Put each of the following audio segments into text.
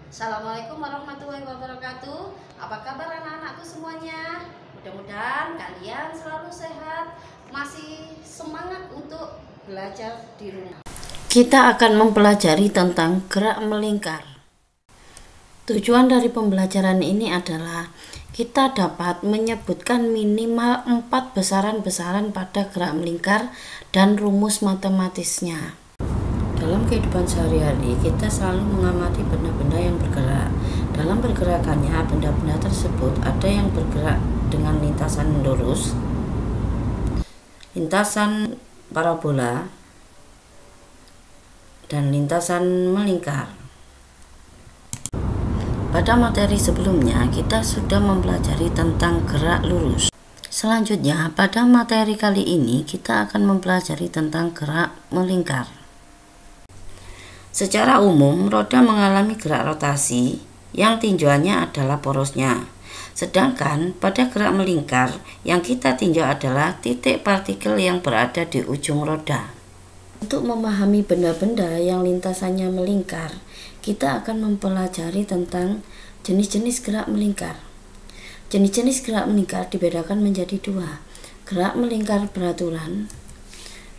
Assalamualaikum warahmatullahi wabarakatuh. Apa kabar anak-anakku semuanya? Mudah-mudahan kalian selalu sehat, masih semangat untuk belajar di rumah. Kita akan mempelajari tentang gerak melingkar. Tujuan dari pembelajaran ini adalah kita dapat menyebutkan minimal 4 besaran-besaran pada gerak melingkar dan rumus matematisnya. Dalam kehidupan sehari-hari, kita selalu mengamati benda-benda yang bergerak. Dalam pergerakannya, benda-benda tersebut ada yang bergerak dengan lintasan lurus, lintasan parabola, dan lintasan melingkar. Pada materi sebelumnya, kita sudah mempelajari tentang gerak lurus. Selanjutnya, pada materi kali ini, kita akan mempelajari tentang gerak melingkar. Secara umum, roda mengalami gerak rotasi yang tinjauannya adalah porosnya. Sedangkan pada gerak melingkar, yang kita tinjau adalah titik partikel yang berada di ujung roda. Untuk memahami benda-benda yang lintasannya melingkar, kita akan mempelajari tentang jenis-jenis gerak melingkar. Jenis-jenis gerak melingkar dibedakan menjadi dua: gerak melingkar beraturan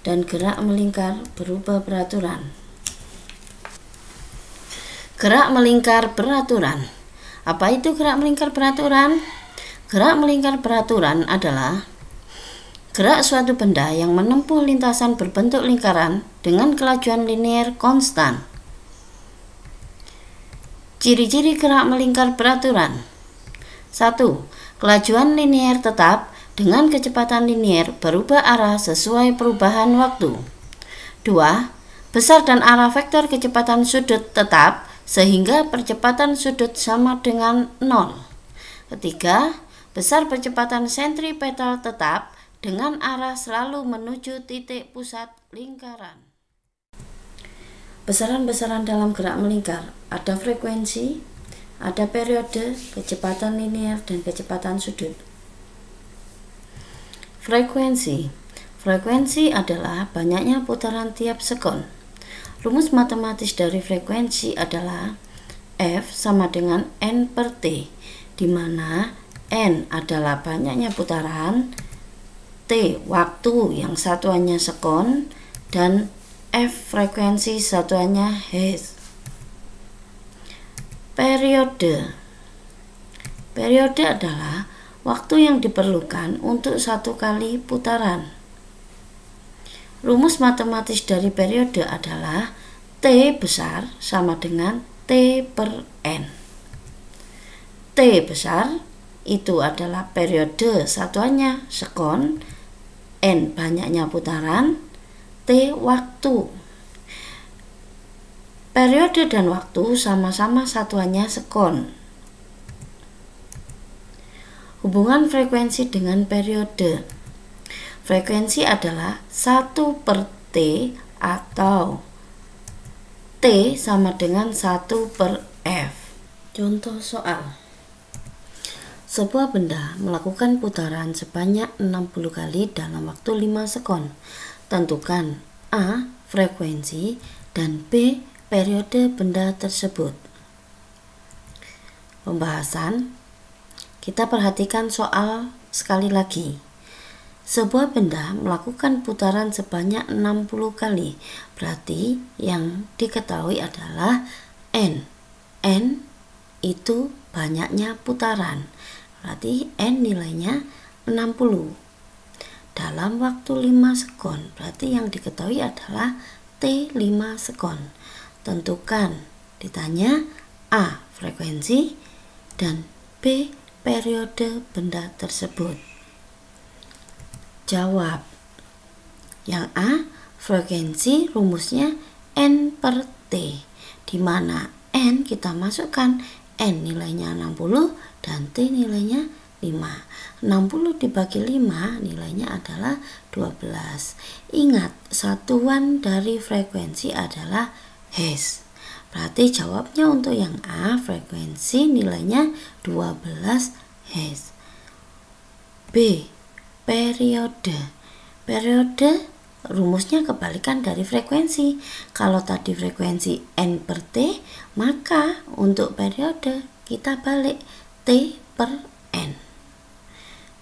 dan gerak melingkar berubah beraturan. Gerak melingkar beraturan. Apa itu gerak melingkar beraturan? Gerak melingkar beraturan adalah gerak suatu benda yang menempuh lintasan berbentuk lingkaran dengan kelajuan linear konstan. Ciri-ciri gerak melingkar beraturan: 1. Kelajuan linear tetap dengan kecepatan linear berubah arah sesuai perubahan waktu. 2. Besar dan arah vektor kecepatan sudut tetap sehingga percepatan sudut sama dengan 0. 3. Besar percepatan sentripetal tetap dengan arah selalu menuju titik pusat lingkaran. Besaran-besaran dalam gerak melingkar ada frekuensi, ada periode, kecepatan linear, dan kecepatan sudut. Frekuensi adalah banyaknya putaran tiap sekon. Rumus matematis dari frekuensi adalah F sama dengan N per T, di mana N adalah banyaknya putaran, T waktu yang satuannya sekon, dan F frekuensi satuannya Hertz. Periode adalah waktu yang diperlukan untuk satu kali putaran. Rumus matematis dari periode adalah T besar sama dengan T per N. T besar itu adalah periode satuannya sekon, N banyaknya putaran, T waktu. Periode dan waktu sama-sama satuannya sekon. Hubungan frekuensi dengan periode. Frekuensi adalah 1 per T atau T sama dengan 1 per F. Contoh soal. Sebuah benda melakukan putaran sebanyak 60 kali dalam waktu 5 sekon. Tentukan A. frekuensi dan B. periode benda tersebut. Pembahasan. Kita perhatikan soal sekali lagi. Sebuah benda melakukan putaran sebanyak 60 kali. Berarti yang diketahui adalah N. N itu banyaknya putaran. Berarti N nilainya 60. Dalam waktu 5 sekon. Berarti yang diketahui adalah T 5 sekon. Tentukan. Ditanya A. frekuensi dan B. periode benda tersebut. Jawab. Yang A, frekuensi rumusnya N per T, di mana N kita masukkan N nilainya 60 dan T nilainya 5. 60 dibagi 5 nilainya adalah 12. Ingat, satuan dari frekuensi adalah Hertz. Berarti jawabnya untuk yang A, frekuensi nilainya 12 Hertz. B. Periode rumusnya kebalikan dari frekuensi. Kalau tadi frekuensi N per T, maka untuk periode kita balik T per N.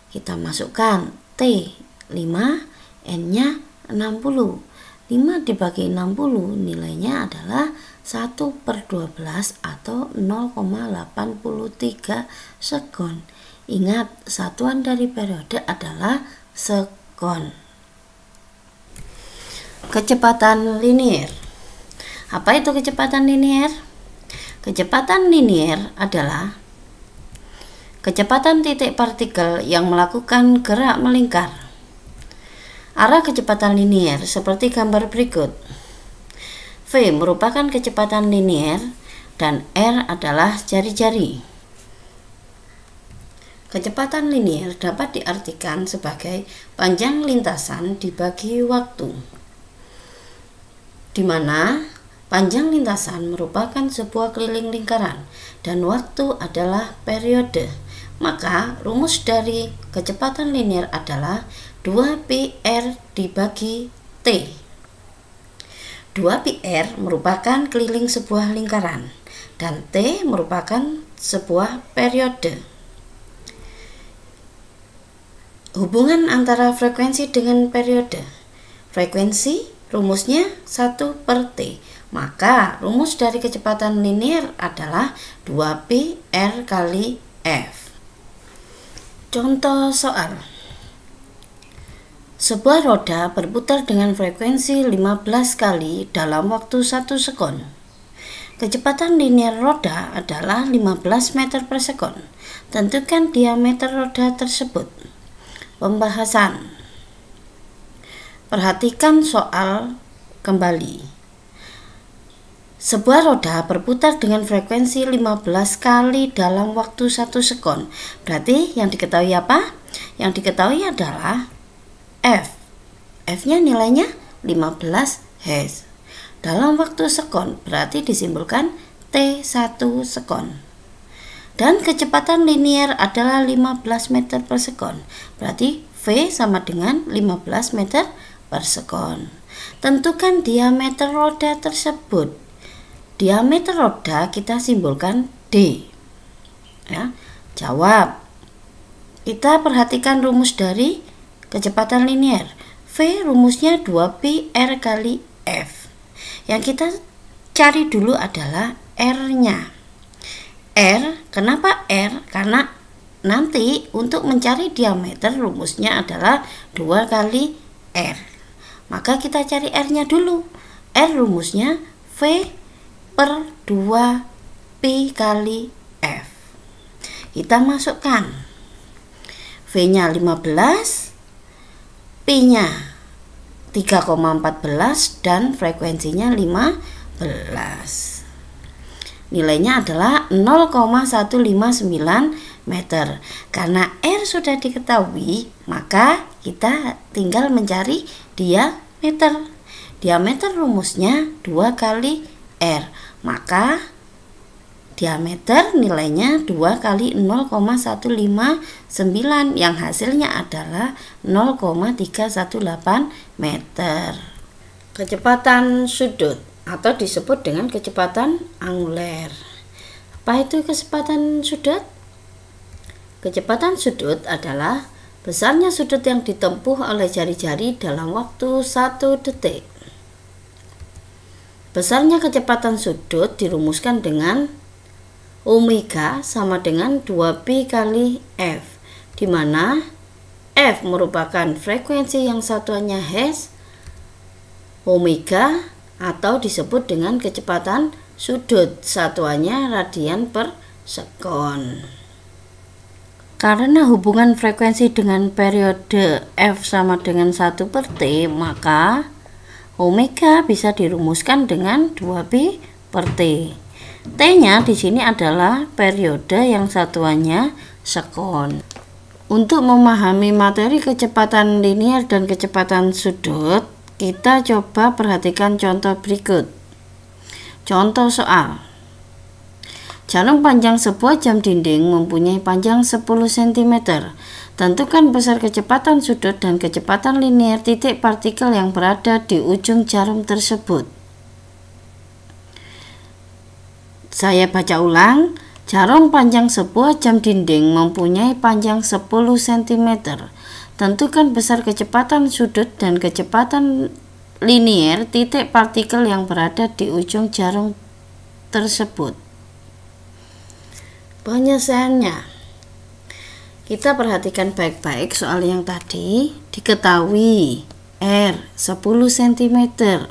Kita masukkan T 5, N-nya 60. 5 dibagi 60 nilainya adalah 1/12 atau 0,83 sekon. Ingat, satuan dari periode adalah sekon. Kecepatan linier. Apa itu kecepatan linier? Kecepatan linier adalah kecepatan titik partikel yang melakukan gerak melingkar. Arah kecepatan linier seperti gambar berikut. V merupakan kecepatan linier dan R adalah jari-jari. Kecepatan linier dapat diartikan sebagai panjang lintasan dibagi waktu, di mana panjang lintasan merupakan sebuah keliling lingkaran dan waktu adalah periode. Maka rumus dari kecepatan linier adalah 2πr dibagi T. 2πr merupakan keliling sebuah lingkaran dan T merupakan sebuah periode. Hubungan antara frekuensi dengan periode. Frekuensi rumusnya 1/T. Maka rumus dari kecepatan linier adalah 2πr kali F. Contoh soal. Sebuah roda berputar dengan frekuensi 15 kali dalam waktu 1 sekon. Kecepatan linier roda adalah 15 meter per sekon. Tentukan diameter roda tersebut. Pembahasan. Perhatikan soal kembali. Sebuah roda berputar dengan frekuensi 15 kali dalam waktu 1 sekon. Berarti yang diketahui apa? Yang diketahui adalah F. F-nya nilainya 15 Hz. Dalam waktu sekon berarti disimbolkan T1 sekon. Dan kecepatan linier adalah 15 meter per sekon. Berarti V sama dengan 15 meter per sekon. Tentukan diameter roda tersebut. Diameter roda kita simbolkan D. Ya, jawab. Kita perhatikan rumus dari kecepatan linier. V rumusnya 2πr kali F. Yang kita cari dulu adalah R-nya. R, kenapa R? Karena nanti untuk mencari diameter rumusnya adalah 2 kali R. Maka kita cari R-nya dulu. R rumusnya V per 2π kali F. Kita masukkan. V-nya 15, P-nya 3,14 dan frekuensinya 15. Nilainya adalah 0,159 meter. Karena R sudah diketahui, maka kita tinggal mencari diameter. Diameter rumusnya 2 kali R. Maka diameter nilainya 2 kali 0,159 yang hasilnya adalah 0,318 meter. Kecepatan sudut atau disebut dengan kecepatan anguler. Apa itu kecepatan sudut? Kecepatan sudut adalah besarnya sudut yang ditempuh oleh jari-jari dalam waktu 1 detik. Besarnya kecepatan sudut dirumuskan dengan omega sama dengan 2π kali F, di mana F merupakan frekuensi yang satuannya Hz, omega atau disebut dengan kecepatan sudut, satuannya radian per sekon. Karena hubungan frekuensi dengan periode F sama dengan 1/T, maka omega bisa dirumuskan dengan 2π per T. T-nya di sini adalah periode yang satuannya sekon. Untuk memahami materi kecepatan linier dan kecepatan sudut, kita coba perhatikan contoh berikut. Contoh soal. Jarum panjang sebuah jam dinding mempunyai panjang 10 cm. Tentukan besar kecepatan sudut dan kecepatan linier titik partikel yang berada di ujung jarum tersebut. Saya baca ulang. Jarum panjang sebuah jam dinding mempunyai panjang 10 cm. Tentukan besar kecepatan sudut dan kecepatan linier titik partikel yang berada di ujung jarum tersebut. Penyelesaiannya, kita perhatikan baik-baik soal yang tadi. Diketahui R 10 cm. 10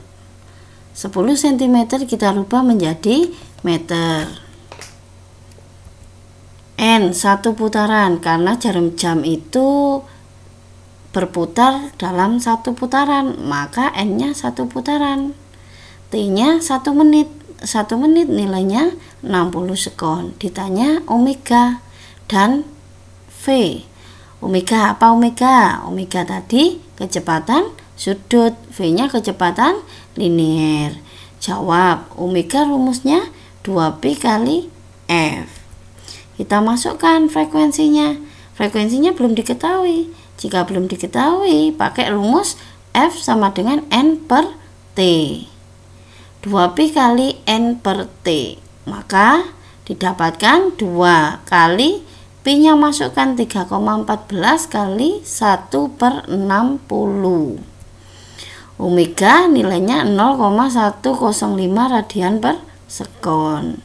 cm kita rubah menjadi meter. N 1 putaran, karena jarum jam itu berputar dalam 1 putaran, maka N-nya 1 putaran. T-nya 1 menit. 1 menit nilainya 60 sekon. Ditanya omega dan V. Omega apa omega? Omega tadi kecepatan sudut, V-nya kecepatan linier. Jawab, omega rumusnya 2pi kali F. Kita masukkan frekuensinya. Frekuensinya belum diketahui. Jika belum diketahui, pakai rumus F sama dengan N per T. 2pi kali N per T. Maka didapatkan 2 kali Pi-nya masukkan 3,14 kali 1 per 60. Omega nilainya 0,105 radian per sekon.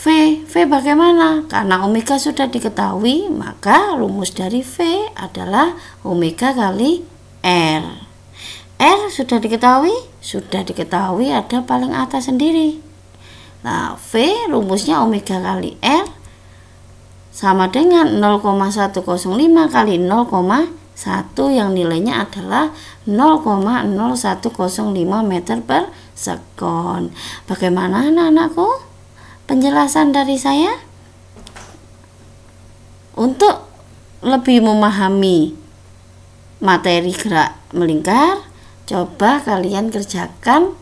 V bagaimana? Karena omega sudah diketahui, maka rumus dari V adalah omega kali R. R sudah diketahui? Sudah diketahui, ada paling atas sendiri. Nah, V rumusnya omega kali R sama dengan 0,105 kali 0,1 yang nilainya adalah 0,0105 meter per sekon. Bagaimana anak-anakku penjelasan dari saya? Untuk lebih memahami materi gerak melingkar, coba kalian kerjakan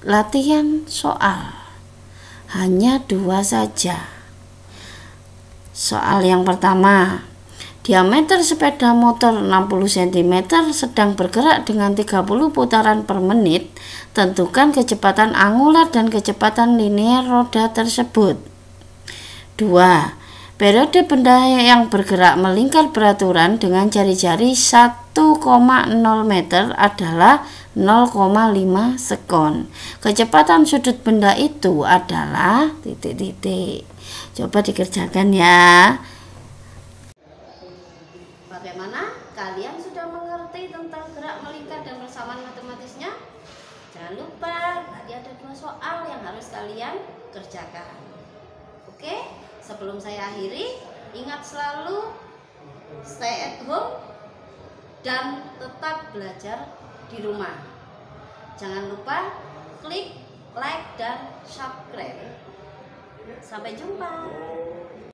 latihan soal. Hanya 2 saja. Soal yang pertama, diameter sepeda motor 60 cm sedang bergerak dengan 30 putaran per menit. Tentukan kecepatan angular dan kecepatan linier roda tersebut. 2. Periode benda yang bergerak melingkar beraturan dengan jari-jari 1,0 meter adalah 0,5 sekon. Kecepatan sudut benda itu adalah titik-titik. Coba dikerjakan ya. Bagaimana? Kalian sudah mengerti tentang gerak melingkar dan persamaan matematisnya? Jangan lupa, tadi ada 2 soal yang harus kalian kerjakan. Oke? Sebelum saya akhiri, ingat selalu stay at home dan tetap belajar di rumah. Jangan lupa klik like dan subscribe. Sampai jumpa.